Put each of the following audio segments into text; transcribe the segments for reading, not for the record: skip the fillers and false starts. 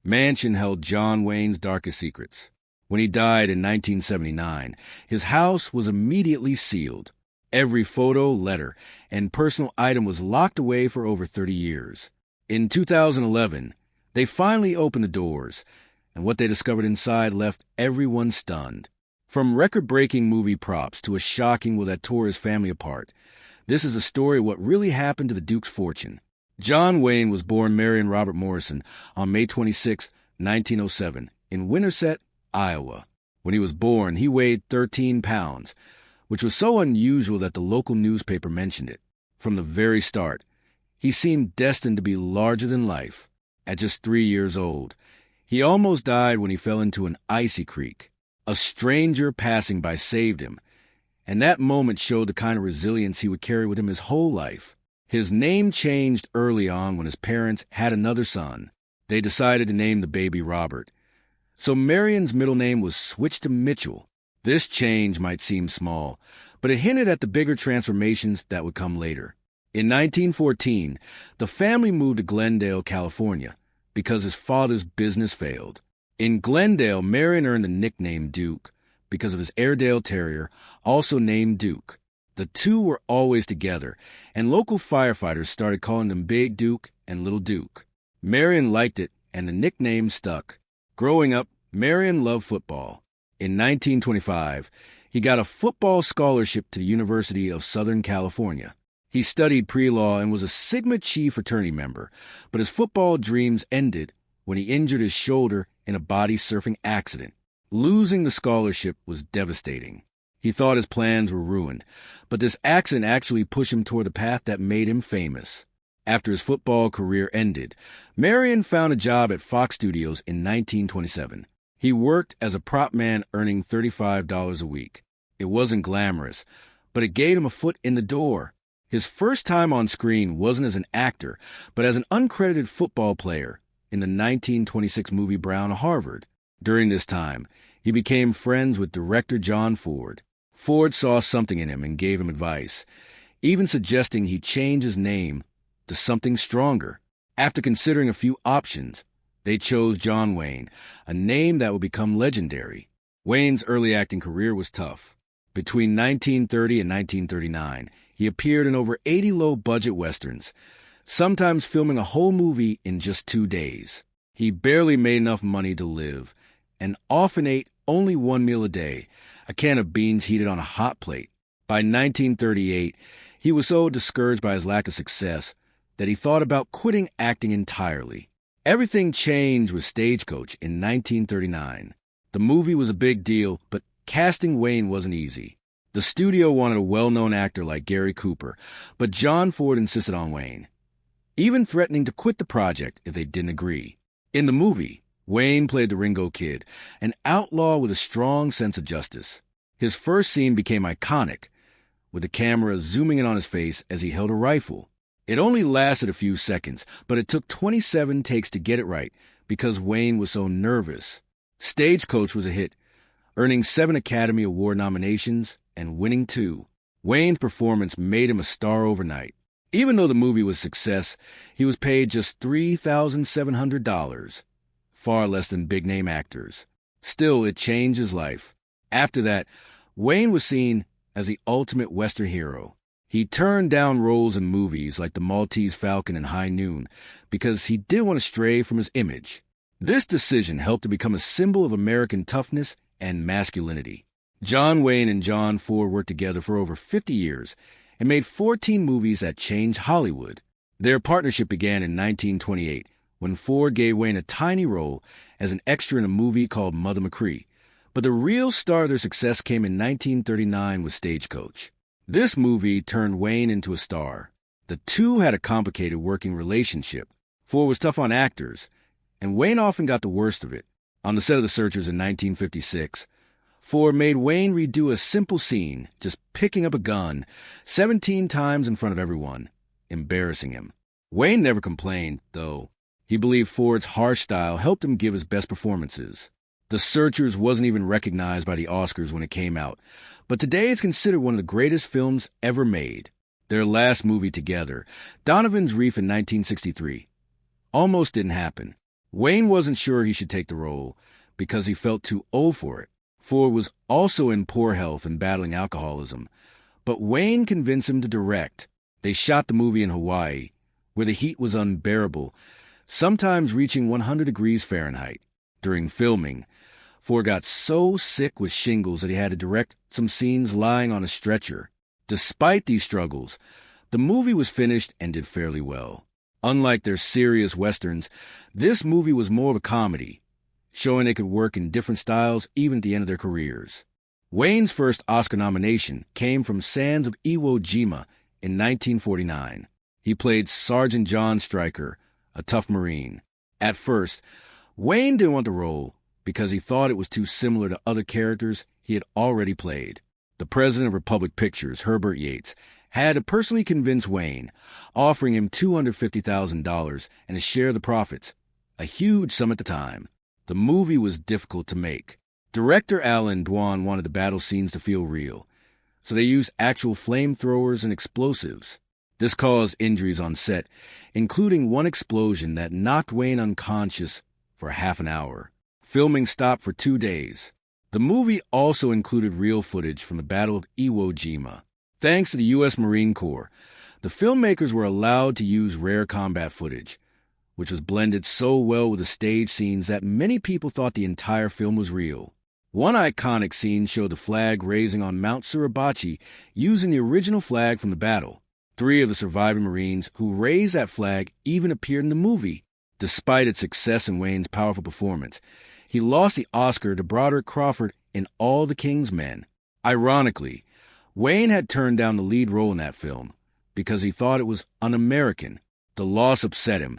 mansion held John Wayne's darkest secrets. When he died in 1979, his house was immediately sealed. Every photo, letter, and personal item was locked away for over 30 years. In 2011, they finally opened the doors, and what they discovered inside left everyone stunned. From record-breaking movie props to a shocking will that tore his family apart, this is a story of what really happened to the Duke's fortune. John Wayne was born Marion Robert Morrison on May 26, 1907, in Winterset, Iowa. When he was born, he weighed 13 pounds, which was so unusual that the local newspaper mentioned it. From the very start, he seemed destined to be larger than life. At just 3 years old, he almost died when he fell into an icy creek. A stranger passing by saved him, and that moment showed the kind of resilience he would carry with him his whole life. His name changed early on when his parents had another son. They decided to name the baby Robert. So Marion's middle name was switched to Mitchell. This change might seem small, but it hinted at the bigger transformations that would come later. In 1914, the family moved to Glendale, California, because his father's business failed. In Glendale, Marion earned the nickname Duke because of his Airedale Terrier, also named Duke. The two were always together, and local firefighters started calling them Big Duke and Little Duke. Marion liked it, and the nickname stuck. Growing up, Marion loved football. In 1925, he got a football scholarship to the University of Southern California. He studied pre-law and was a Sigma Chi fraternity member, but his football dreams ended when he injured his shoulder in a body surfing accident. Losing the scholarship was devastating. He thought his plans were ruined, but this accident actually pushed him toward the path that made him famous. After his football career ended, Marion found a job at Fox Studios in 1927. He worked as a prop man earning $35 a week. It wasn't glamorous, but it gave him a foot in the door. His first time on screen wasn't as an actor, but as an uncredited football player in the 1926 movie Brown Harvard. During this time, he became friends with director John Ford. Ford saw something in him and gave him advice, even suggesting he change his name to something stronger. After considering a few options, they chose John Wayne, a name that would become legendary. Wayne's early acting career was tough. Between 1930 and 1939, he appeared in over 80 low-budget westerns, sometimes filming a whole movie in just 2 days. He barely made enough money to live, and often ate only one meal a day, a can of beans heated on a hot plate. By 1938, he was so discouraged by his lack of success that he thought about quitting acting entirely. Everything changed with Stagecoach in 1939. The movie was a big deal, but casting Wayne wasn't easy. The studio wanted a well-known actor like Gary Cooper, but John Ford insisted on Wayne, even threatening to quit the project if they didn't agree. In the movie, Wayne played the Ringo Kid, an outlaw with a strong sense of justice. His first scene became iconic, with the camera zooming in on his face as he held a rifle. It only lasted a few seconds, but it took 27 takes to get it right because Wayne was so nervous. Stagecoach was a hit, earning 7 Academy Award nominations and winning 2. Wayne's performance made him a star overnight. Even though the movie was a success, he was paid just $3,700, far less than big-name actors. Still, it changed his life. After that, Wayne was seen as the ultimate Western hero. He turned down roles in movies like The Maltese Falcon and High Noon because he didn't want to stray from his image. This decision helped to become a symbol of American toughness and masculinity. John Wayne and John Ford worked together for over 50 years and made 14 movies that changed Hollywood. Their partnership began in 1928 when Ford gave Wayne a tiny role as an extra in a movie called Mother McCree. But the real start of their success came in 1939 with Stagecoach. This movie turned Wayne into a star. The two had a complicated working relationship. Ford was tough on actors, and Wayne often got the worst of it. On the set of The Searchers in 1956, Ford made Wayne redo a simple scene, just picking up a gun, 17 times in front of everyone, embarrassing him. Wayne never complained, though. He believed Ford's harsh style helped him give his best performances. The Searchers wasn't even recognized by the Oscars when it came out, but today it's considered one of the greatest films ever made. Their last movie together, Donovan's Reef in 1963, almost didn't happen. Wayne wasn't sure he should take the role because he felt too old for it. Ford was also in poor health and battling alcoholism, but Wayne convinced him to direct. They shot the movie in Hawaii, where the heat was unbearable, sometimes reaching 100 degrees Fahrenheit. During filming, Ford got so sick with shingles that he had to direct some scenes lying on a stretcher. Despite these struggles, the movie was finished and did fairly well. Unlike their serious westerns, this movie was more of a comedy, showing they could work in different styles even at the end of their careers. Wayne's first Oscar nomination came from Sands of Iwo Jima in 1949. He played Sergeant John Stryker, a tough Marine. At first, Wayne didn't want the role because he thought it was too similar to other characters he had already played. The president of Republic Pictures, Herbert Yates, had to personally convince Wayne, offering him $250,000 and a share of the profits, a huge sum at the time. The movie was difficult to make. Director Alan Dwan wanted the battle scenes to feel real, so they used actual flamethrowers and explosives. This caused injuries on set, including one explosion that knocked Wayne unconscious for half an hour. Filming stopped for 2 days. The movie also included real footage from the Battle of Iwo Jima. Thanks to the U.S. Marine Corps, the filmmakers were allowed to use rare combat footage, which was blended so well with the stage scenes that many people thought the entire film was real. One iconic scene showed the flag raising on Mount Suribachi using the original flag from the battle. 3 of the surviving Marines who raised that flag even appeared in the movie. Despite its success and Wayne's powerful performance, he lost the Oscar to Broderick Crawford in All the King's Men. Ironically, Wayne had turned down the lead role in that film because he thought it was un-American. The loss upset him,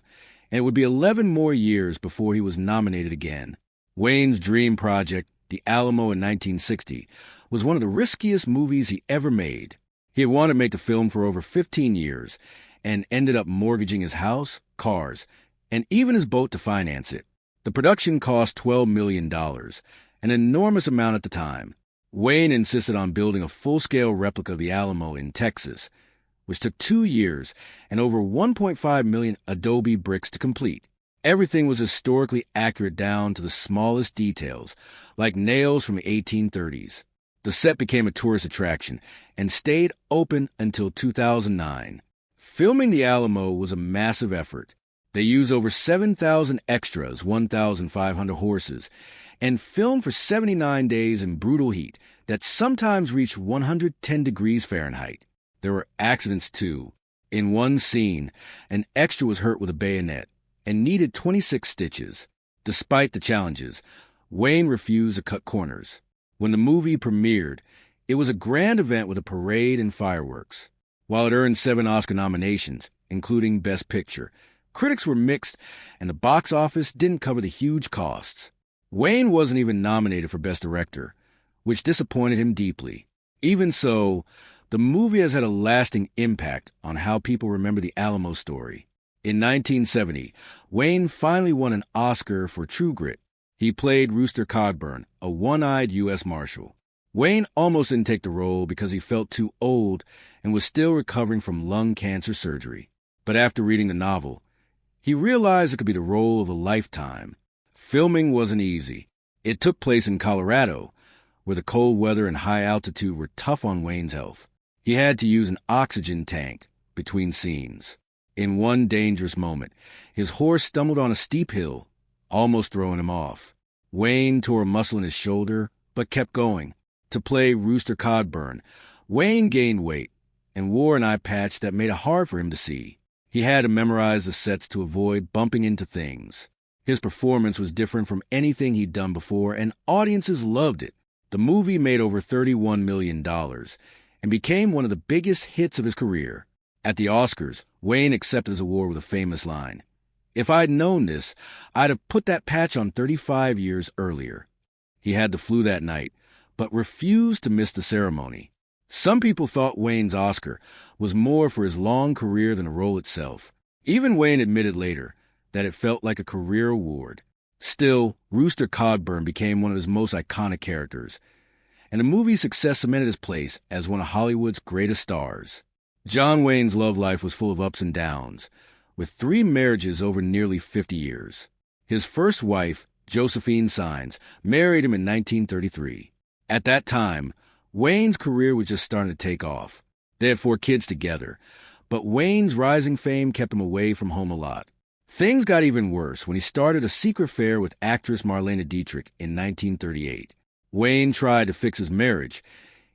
and it would be 11 more years before he was nominated again. Wayne's dream project, The Alamo in 1960, was one of the riskiest movies he ever made. He had wanted to make the film for over 15 years and ended up mortgaging his house, cars, and even his boat to finance it. The production cost $12 million, an enormous amount at the time. Wayne insisted on building a full-scale replica of the Alamo in Texas, which took 2 years and over 1.5 million adobe bricks to complete. Everything was historically accurate down to the smallest details, like nails from the 1830s. The set became a tourist attraction and stayed open until 2009. Filming the Alamo was a massive effort. They used over 7,000 extras, 1,500 horses, and filmed for 79 days in brutal heat that sometimes reached 110 degrees Fahrenheit. There were accidents, too. In one scene, an extra was hurt with a bayonet and needed 26 stitches. Despite the challenges, Wayne refused to cut corners. When the movie premiered, it was a grand event with a parade and fireworks. While it earned 7 Oscar nominations, including Best Picture, critics were mixed, and the box office didn't cover the huge costs. Wayne wasn't even nominated for Best Director, which disappointed him deeply. Even so, the movie has had a lasting impact on how people remember the Alamo story. In 1970, Wayne finally won an Oscar for True Grit. He played Rooster Cogburn, a one-eyed U.S. Marshal. Wayne almost didn't take the role because he felt too old and was still recovering from lung cancer surgery. But after reading the novel, he realized it could be the role of a lifetime. Filming wasn't easy. It took place in Colorado, where the cold weather and high altitude were tough on Wayne's health. He had to use an oxygen tank between scenes. In one dangerous moment, his horse stumbled on a steep hill, almost throwing him off. Wayne tore a muscle in his shoulder, but kept going. To play Rooster Cogburn, Wayne gained weight and wore an eye patch that made it hard for him to see. He had to memorize the sets to avoid bumping into things. His performance was different from anything he'd done before, and audiences loved it. The movie made over $31 million and became one of the biggest hits of his career. At the Oscars, Wayne accepted his award with a famous line. "If I'd known this, I'd have put that patch on 35 years earlier." He had the flu that night, but refused to miss the ceremony. Some people thought Wayne's Oscar was more for his long career than the role itself. Even Wayne admitted later that it felt like a career award. Still, Rooster Cogburn became one of his most iconic characters, and the movie's success cemented his place as one of Hollywood's greatest stars. John Wayne's love life was full of ups and downs, with 3 marriages over nearly 50 years. His first wife, Josephine Sines, married him in 1933. At that time, Wayne's career was just starting to take off. They had 4 kids together, but Wayne's rising fame kept him away from home a lot. Things got even worse when he started a secret affair with actress Marlene Dietrich in 1938. Wayne tried to fix his marriage,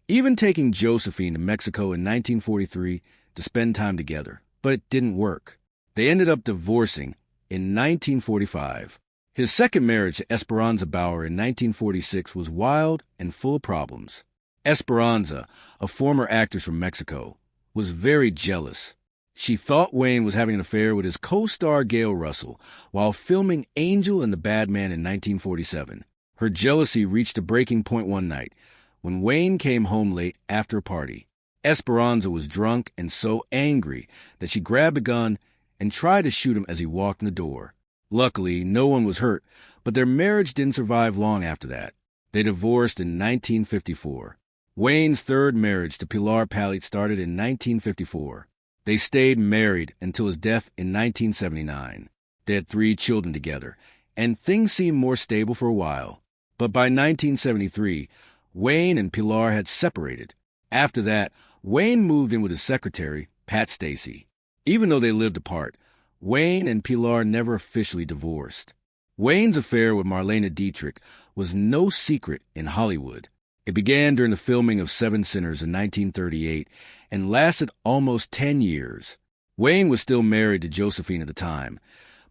even taking Josephine to Mexico in 1943 to spend time together, but it didn't work. They ended up divorcing in 1945. His second marriage to Esperanza Bauer in 1946 was wild and full of problems. Esperanza, a former actress from Mexico, was very jealous. She thought Wayne was having an affair with his co-star Gail Russell while filming Angel and the Bad Man in 1947. Her jealousy reached a breaking point one night when Wayne came home late after a party. Esperanza was drunk and so angry that she grabbed a gun and tried to shoot him as he walked in the door. Luckily, no one was hurt, but their marriage didn't survive long after that. They divorced in 1954. Wayne's third marriage to Pilar Pallit started in 1954. They stayed married until his death in 1979. They had 3 children together, and things seemed more stable for a while. But by 1973, Wayne and Pilar had separated. After that, Wayne moved in with his secretary, Pat Stacy. Even though they lived apart, Wayne and Pilar never officially divorced. Wayne's affair with Marlene Dietrich was no secret in Hollywood. It began during the filming of 7 Sinners in 1938 and lasted almost 10 years. Wayne was still married to Josephine at the time,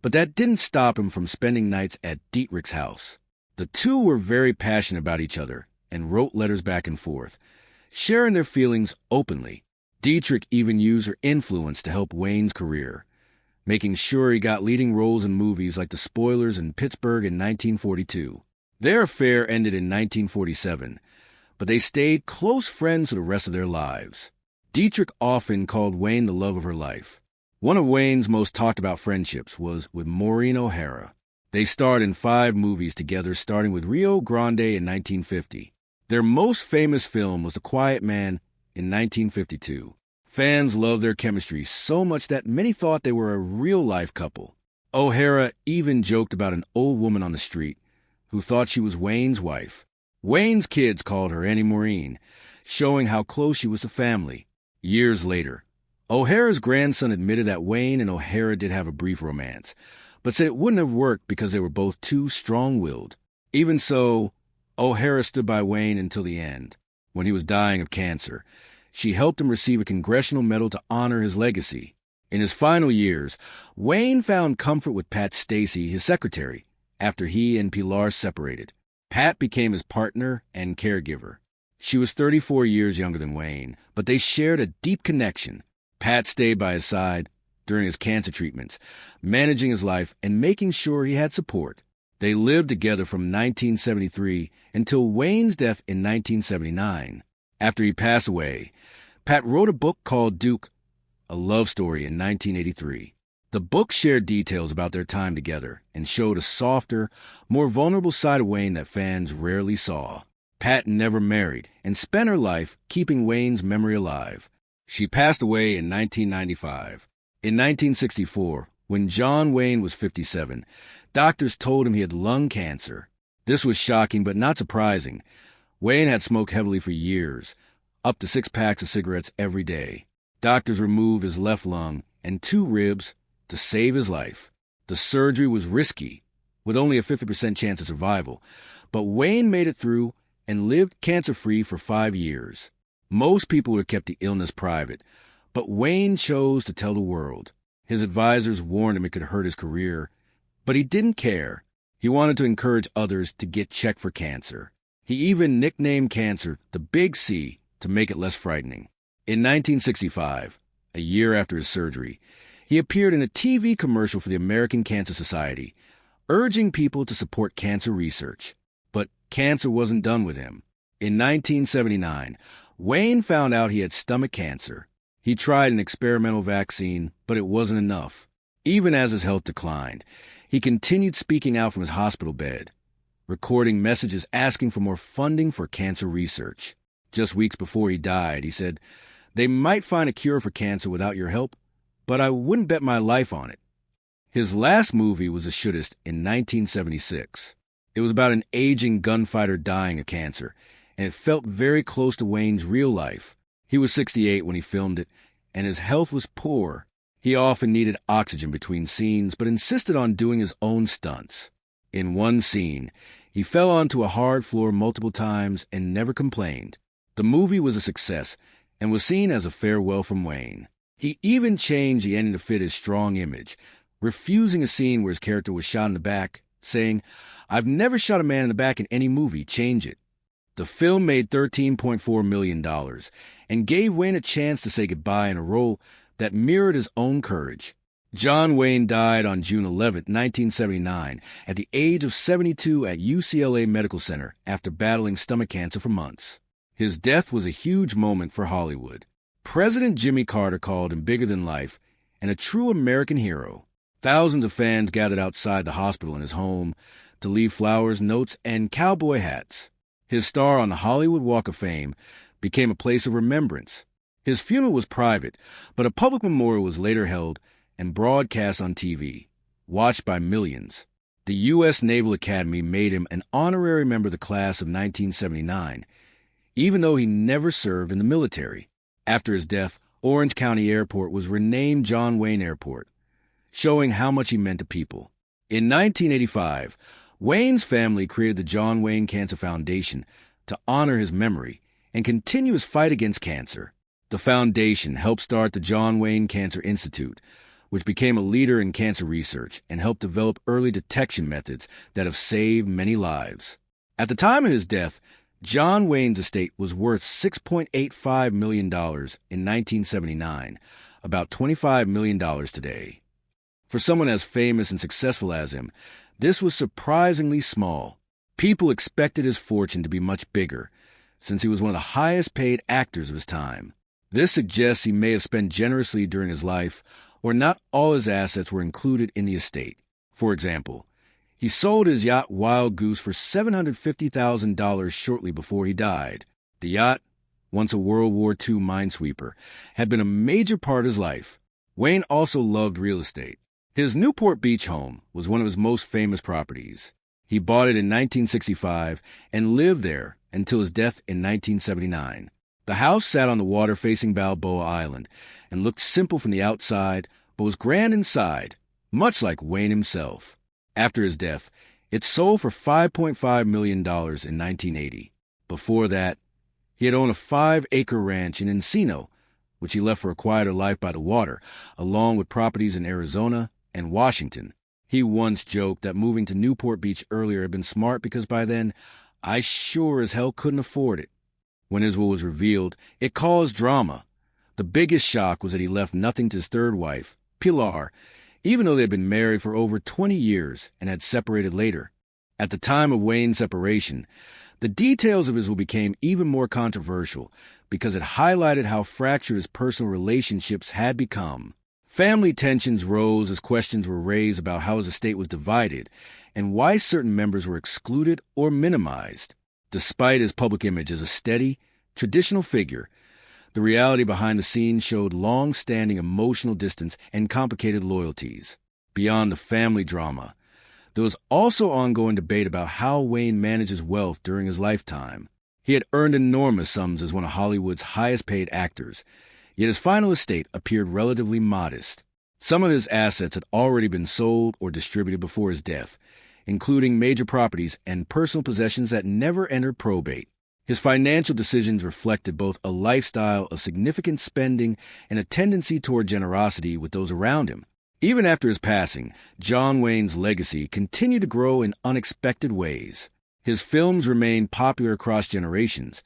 but that didn't stop him from spending nights at Dietrich's house. The two were very passionate about each other and wrote letters back and forth, sharing their feelings openly. Dietrich even used her influence to help Wayne's career, making sure he got leading roles in movies like The Spoilers and Pittsburgh in 1942. Their affair ended in 1947, but they stayed close friends for the rest of their lives. Dietrich often called Wayne the love of her life. One of Wayne's most talked about friendships was with Maureen O'Hara. They starred in 5 movies together, starting with Rio Grande in 1950. Their most famous film was The Quiet Man in 1952. Fans loved their chemistry so much that many thought they were a real-life couple. O'Hara even joked about an old woman on the street who thought she was Wayne's wife. Wayne's kids called her Annie Maureen, showing how close she was to family. Years later, O'Hara's grandson admitted that Wayne and O'Hara did have a brief romance, but said it wouldn't have worked because they were both too strong-willed. Even so, O'Hara stood by Wayne until the end. When he was dying of cancer, she helped him receive a congressional medal to honor his legacy. In his final years, Wayne found comfort with Pat Stacy, his secretary, after he and Pilar separated. Pat became his partner and caregiver. She was 34 years younger than Wayne, but they shared a deep connection. Pat stayed by his side during his cancer treatments, managing his life and making sure he had support. They lived together from 1973 until Wayne's death in 1979. After he passed away, Pat wrote a book called Duke, a love story in 1983. The book shared details about their time together and showed a softer, more vulnerable side of Wayne that fans rarely saw. Pat never married and spent her life keeping Wayne's memory alive. She passed away in 1995. In 1964, when John Wayne was 57, doctors told him he had lung cancer. This was shocking but not surprising. Wayne had smoked heavily for years, up to 6 packs of cigarettes every day. Doctors removed his left lung and 2 ribs to save his life. The surgery was risky, with only a 50% chance of survival, but Wayne made it through and lived cancer-free for 5 years. Most people would have kept the illness private, but Wayne chose to tell the world. His advisors warned him it could hurt his career, but he didn't care. He wanted to encourage others to get checked for cancer. He even nicknamed cancer the Big C to make it less frightening. In 1965, a year after his surgery, he appeared in a TV commercial for the American Cancer Society, urging people to support cancer research. But cancer wasn't done with him. In 1979, Wayne found out he had stomach cancer. He tried an experimental vaccine, but it wasn't enough. Even as his health declined, he continued speaking out from his hospital bed, recording messages asking for more funding for cancer research. Just weeks before he died, he said, "They might find a cure for cancer without your help, but I wouldn't bet my life on it." His last movie was a shootist in 1976. It was about an aging gunfighter dying of cancer, and it felt very close to Wayne's real life. He was 68 when he filmed it, and his health was poor. He often needed oxygen between scenes, but insisted on doing his own stunts. In one scene, he fell onto a hard floor multiple times and never complained. The movie was a success and was seen as a farewell from Wayne. He even changed the ending to fit his strong image, refusing a scene where his character was shot in the back, saying, "I've never shot a man in the back in any movie, change it." The film made $13.4 million and gave Wayne a chance to say goodbye in a role that mirrored his own courage. John Wayne died on June 11, 1979, at the age of 72 at UCLA Medical Center after battling stomach cancer for months. His death was a huge moment for Hollywood. President Jimmy Carter called him bigger than life and a true American hero. Thousands of fans gathered outside the hospital in his home to leave flowers, notes, and cowboy hats. His star on the Hollywood Walk of Fame became a place of remembrance. His funeral was private, but a public memorial was later held and broadcast on TV, watched by millions. The U.S. Naval Academy made him an honorary member of the class of 1979, even though he never served in the military. After his death, Orange County Airport was renamed John Wayne Airport, showing how much he meant to people. In 1985, Wayne's family created the John Wayne Cancer Foundation to honor his memory and continue his fight against cancer. The foundation helped start the John Wayne Cancer Institute, which became a leader in cancer research and helped develop early detection methods that have saved many lives. At the time of his death, John Wayne's estate was worth $6.85 million in 1979, about $25 million today. For someone as famous and successful as him, this was surprisingly small. People expected his fortune to be much bigger, since he was one of the highest-paid actors of his time. This suggests he may have spent generously during his life, or not all his assets were included in the estate. For example, he sold his yacht Wild Goose for $750,000 shortly before he died. The yacht, once a World War II minesweeper, had been a major part of his life. Wayne also loved real estate. His Newport Beach home was one of his most famous properties. He bought it in 1965 and lived there until his death in 1979. The house sat on the water facing Balboa Island and looked simple from the outside, but was grand inside, much like Wayne himself. After his death, it sold for $5.5 million in 1980. Before that, he had owned a 5-acre ranch in Encino, which he left for a quieter life by the water, along with properties in Arizona and Washington. He once joked that moving to Newport Beach earlier had been smart because by then, I sure as hell couldn't afford it. When his will was revealed, it caused drama. The biggest shock was that he left nothing to his third wife, Pilar, even though they had been married for over 20 years and had separated later. At the time of Wayne's separation, the details of his will became even more controversial because it highlighted how fractured his personal relationships had become. Family tensions rose as questions were raised about how his estate was divided and why certain members were excluded or minimized. Despite his public image as a steady, traditional figure, the reality behind the scenes showed long-standing emotional distance and complicated loyalties. Beyond the family drama, there was also ongoing debate about how Wayne managed his wealth during his lifetime. He had earned enormous sums as one of Hollywood's highest-paid actors, yet his final estate appeared relatively modest. Some of his assets had already been sold or distributed before his death, including major properties and personal possessions that never entered probate. His financial decisions reflected both a lifestyle of significant spending and a tendency toward generosity with those around him. Even after his passing, John Wayne's legacy continued to grow in unexpected ways. His films remained popular across generations,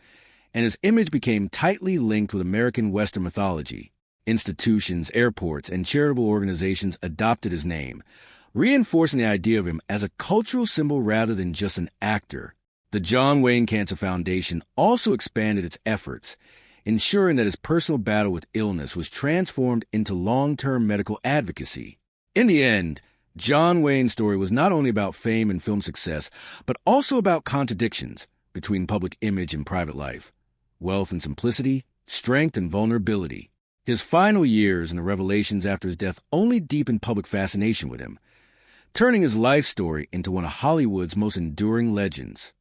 and his image became tightly linked with American Western mythology. Institutions, airports, and charitable organizations adopted his name, reinforcing the idea of him as a cultural symbol rather than just an actor. The John Wayne Cancer Foundation also expanded its efforts, ensuring that his personal battle with illness was transformed into long-term medical advocacy. In the end, John Wayne's story was not only about fame and film success, but also about contradictions between public image and private life, wealth and simplicity, strength and vulnerability. His final years and the revelations after his death only deepened public fascination with him, turning his life story into one of Hollywood's most enduring legends.